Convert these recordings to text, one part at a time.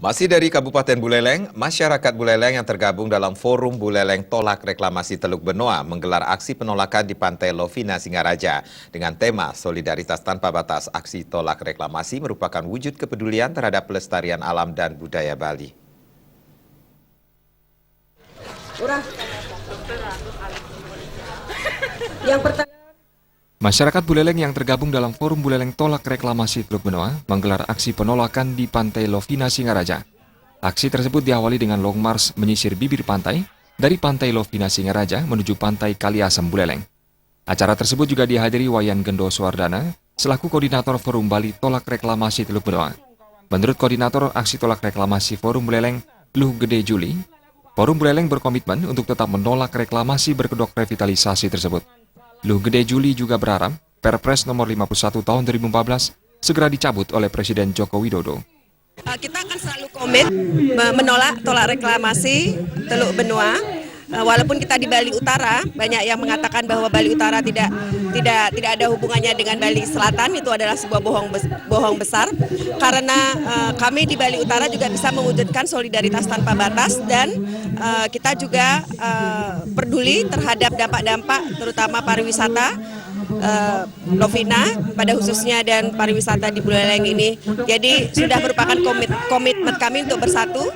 Masih dari Kabupaten Buleleng, masyarakat Buleleng yang tergabung dalam Forum Buleleng Tolak Reklamasi Teluk Benoa menggelar aksi penolakan di Pantai Lovina, Singaraja. Dengan tema Solidaritas Tanpa Batas, aksi tolak reklamasi merupakan wujud kepedulian terhadap pelestarian alam dan budaya Bali. Yang pertama, masyarakat Buleleng yang tergabung dalam Forum Buleleng Tolak Reklamasi Teluk Benoa menggelar aksi penolakan di Pantai Lovina, Singaraja. Aksi tersebut diawali dengan long march menyisir bibir pantai dari Pantai Lovina, Singaraja menuju Pantai Kaliasem, Buleleng. Acara tersebut juga dihadiri Wayan Gendo Suwardana selaku koordinator Forum Bali Tolak Reklamasi Teluk Benoa. Menurut koordinator aksi tolak reklamasi Forum Buleleng, Luh Gede Juli, Forum Buleleng berkomitmen untuk tetap menolak reklamasi berkedok revitalisasi tersebut. Luh Gede Juli juga berharap Perpres nomor 51 tahun 2014 segera dicabut oleh Presiden Joko Widodo. kita akan selalu komit menolak tolak reklamasi Teluk Benoa. Walaupun kita di Bali Utara, banyak yang mengatakan bahwa Bali Utara tidak ada hubungannya dengan Bali Selatan, itu adalah sebuah bohong besar. Karena kami di Bali Utara juga bisa mewujudkan solidaritas tanpa batas dan kita juga peduli terhadap dampak-dampak terutama pariwisata Lovina pada khususnya dan pariwisata di Buleleng ini. Jadi sudah merupakan komitmen kami untuk bersatu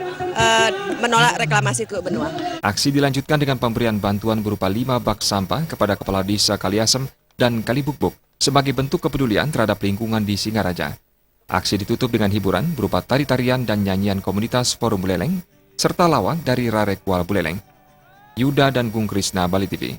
menolak reklamasi Teluk Benoa. Aksi dilanjutkan dengan pemberian bantuan berupa 5 bak sampah kepada Kepala Desa Kaliasem dan Kalibukbuk sebagai bentuk kepedulian terhadap lingkungan di Singaraja. Aksi ditutup dengan hiburan berupa tari-tarian dan nyanyian komunitas Forum Buleleng serta lawak dari Rarekwal Buleleng. Yuda dan Gung Krisna, Bali TV.